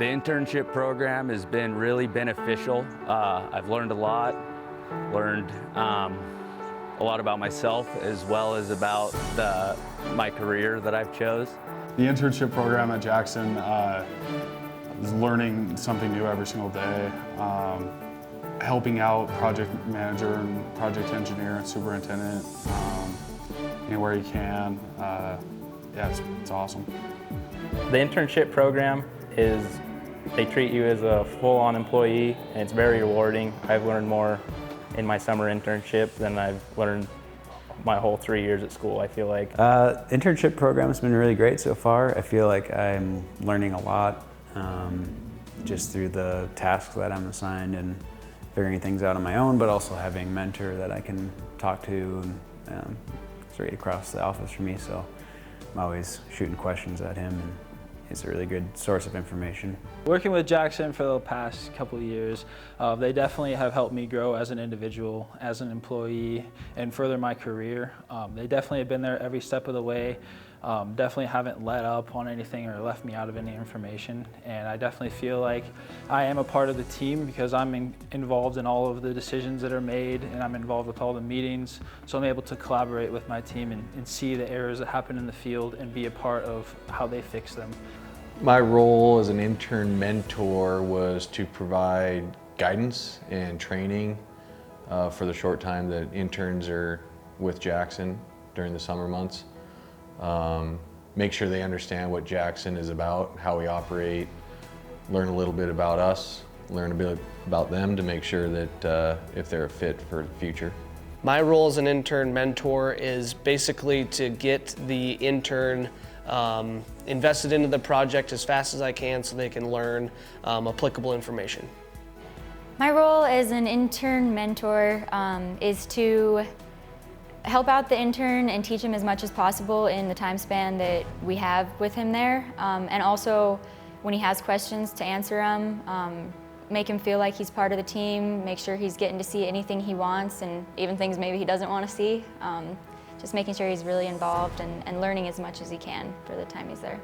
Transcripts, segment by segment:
The internship program has been really beneficial. I've learned a lot, learned a lot about myself as well as about my career that I've chose. The internship program at Jackson is learning something new every single day, helping out project manager and project engineer and superintendent anywhere you can. Yeah, it's awesome. The internship program they treat you as a full-on employee, and it's very rewarding. I've learned more in my summer internship than I've learned my whole 3 years at school, I feel like. Internship program has been really great so far. I feel like I'm learning a lot just through the tasks that I'm assigned and figuring things out on my own, but also having a mentor that I can talk to, and it's right across the office for me, so I'm always shooting questions at him, and it's a really good source of information. Working with Jackson for the past couple of years, they definitely have helped me grow as an individual, as an employee, and further my career. They definitely have been there every step of the way. Definitely haven't let up on anything or left me out of any information, and I definitely feel like I am a part of the team because I'm involved in all of the decisions that are made, and I'm involved with all the meetings, so I'm able to collaborate with my team and see the errors that happen in the field and be a part of how they fix them. My role as an intern mentor was to provide guidance and training for the short time that interns are with Jackson during the summer months. Make sure they understand what Jackson is about, how we operate, learn a little bit about us, learn a bit about them to make sure that if they're a fit for the future. My role as an intern mentor is basically to get the intern invested into the project as fast as I can so they can learn applicable information. My role as an intern mentor is to help out the intern and teach him as much as possible in the time span that we have with him there, and also when he has questions to answer them, make him feel like he's part of the team, make sure he's getting to see anything he wants and even things maybe he doesn't want to see. Just making sure he's really involved and learning as much as he can for the time he's there.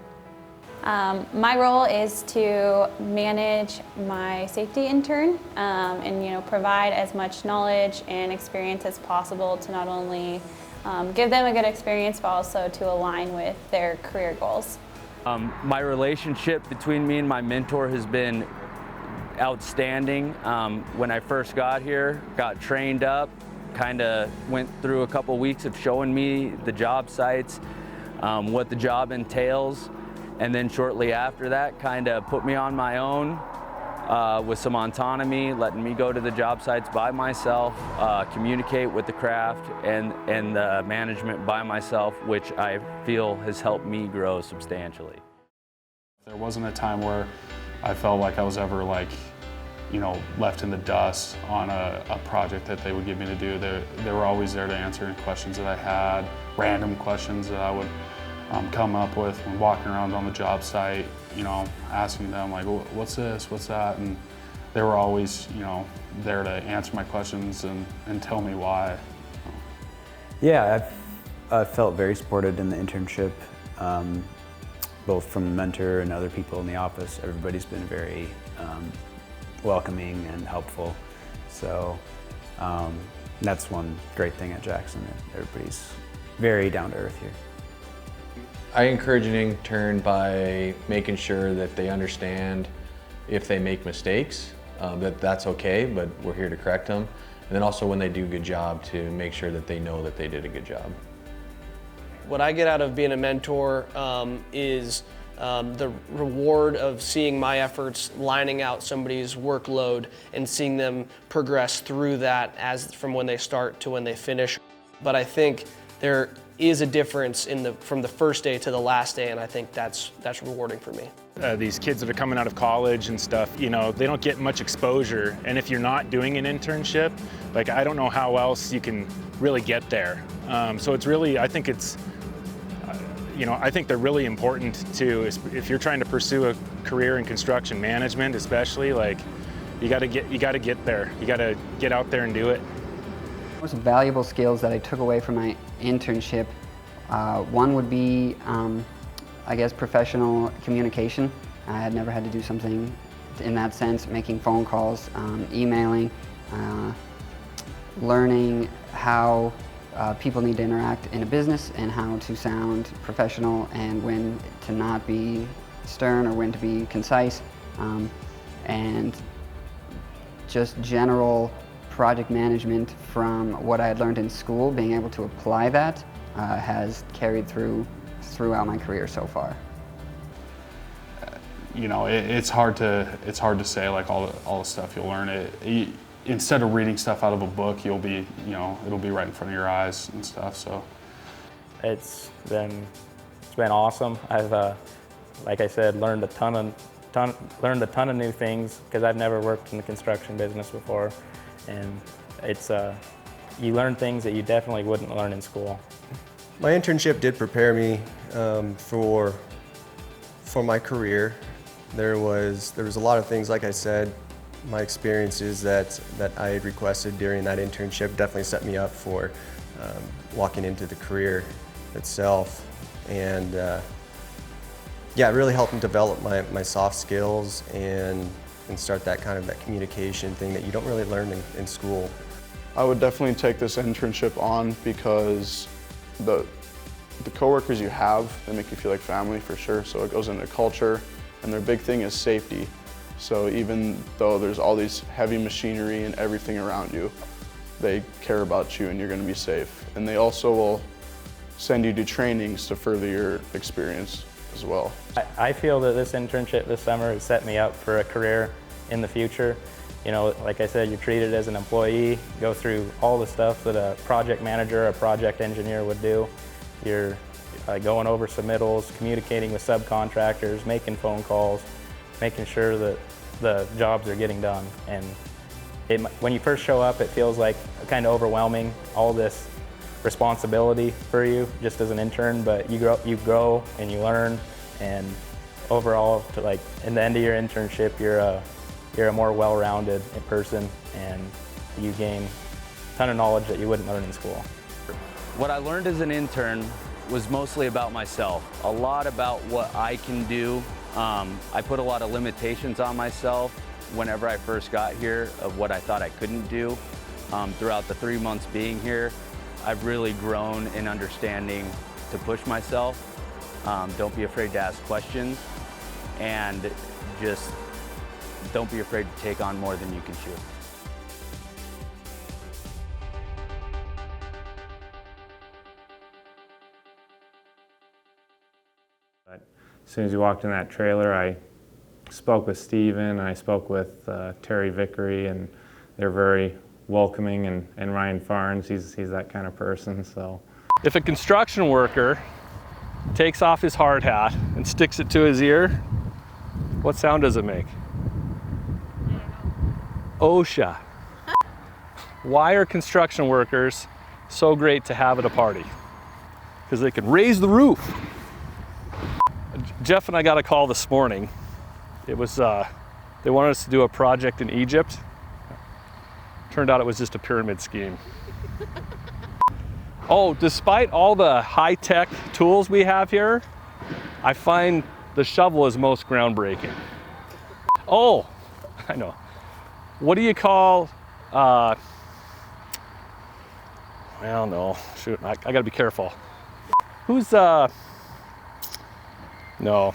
My role is to manage my safety intern and provide as much knowledge and experience as possible to not only give them a good experience but also to align with their career goals. My relationship between me and my mentor has been outstanding. When I first got here, got trained up, kind of went through a couple weeks of showing me the job sites, what the job entails, and then shortly after that kind of put me on my own with some autonomy, letting me go to the job sites by myself, communicate with the craft and the management by myself, which I feel has helped me grow substantially. There wasn't a time where I felt like I was ever left in the dust on a project that they would give me to do. They were always there to answer any questions that I had, random questions that I would come up with when walking around on the job site, asking them like, what's this, what's that? And they were always, there to answer my questions and tell me why. Yeah, I've felt very supported in the internship, both from the mentor and other people in the office. Everybody's been very welcoming and helpful. So that's one great thing at Jackson. Everybody's very down to earth here. I encourage an intern by making sure that they understand if they make mistakes, that's okay, but we're here to correct them. And then also when they do a good job to make sure that they know that they did a good job. What I get out of being a mentor is the reward of seeing my efforts lining out somebody's workload and seeing them progress through that from when they start to when they finish. But I think there is a difference from the first day to the last day, and I think that's rewarding for me. These kids that are coming out of college and stuff, they don't get much exposure, and if you're not doing an internship, I don't know how else you can really get there. So it's really, I think I think they're really important too. If you're trying to pursue a career in construction management, especially, you got to get there. You got to get out there and do it. Most valuable skills that I took away from my internship, one would be, I guess, professional communication. I had never had to do something in that sense, making phone calls, emailing, learning how people need to interact in a business and how to sound professional and when to not be stern or when to be concise, and just general project management from what I had learned in school. Being able to apply that has carried throughout my career so far. You know, it's hard to say like all the stuff you'll learn. Instead of reading stuff out of a book, it'll be right in front of your eyes and stuff. So it's been awesome. I've like I said, learned a ton of new things because I've never worked in the construction business before, and it's you learn things that you definitely wouldn't learn in school. My internship did prepare me for my career. There was a lot of things, like I said, my experiences that I had requested during that internship definitely set me up for walking into the career itself. And yeah, it really helped me develop my soft skills and start that communication thing that you don't really learn in school. I would definitely take this internship on because the coworkers you have, they make you feel like family for sure. So it goes into culture, and their big thing is safety. So even though there's all these heavy machinery and everything around you, they care about you and you're going to be safe. And they also will send you to trainings to further your experience as well. I feel that this internship this summer has set me up for a career in the future. You know, like I said, you're treated as an employee, go through all the stuff that a project manager, a project engineer would do. You're going over submittals, communicating with subcontractors, making phone calls, making sure that the jobs are getting done. And when you first show up, it feels like kind of overwhelming, all this responsibility for you just as an intern, but you grow and you learn, and overall, in the end of your internship, you're a more well-rounded person, and you gain a ton of knowledge that you wouldn't learn in school. What I learned as an intern was mostly about myself, a lot about what I can do. I put a lot of limitations on myself whenever I first got here of what I thought I couldn't do. Throughout the 3 months being here, I've really grown in understanding to push myself. Don't be afraid to ask questions, and just don't be afraid to take on more than you can chew. As soon as we walked in that trailer, I spoke with Steven, I spoke with Terry Vickery, and they're very welcoming, and Ryan Farnes, he's that kind of person. So, if a construction worker takes off his hard hat and sticks it to his ear, what sound does it make? OSHA. Why are construction workers so great to have at a party? Because they can raise the roof. Jeff and I got a call this morning. It was, they wanted us to do a project in Egypt. Turned out it was just a pyramid scheme. Oh, despite all the high-tech tools we have here, I find the shovel is most goundbreaking. Oh, I know. What do you call, well, no, shoot, I gotta be careful. Who's, no.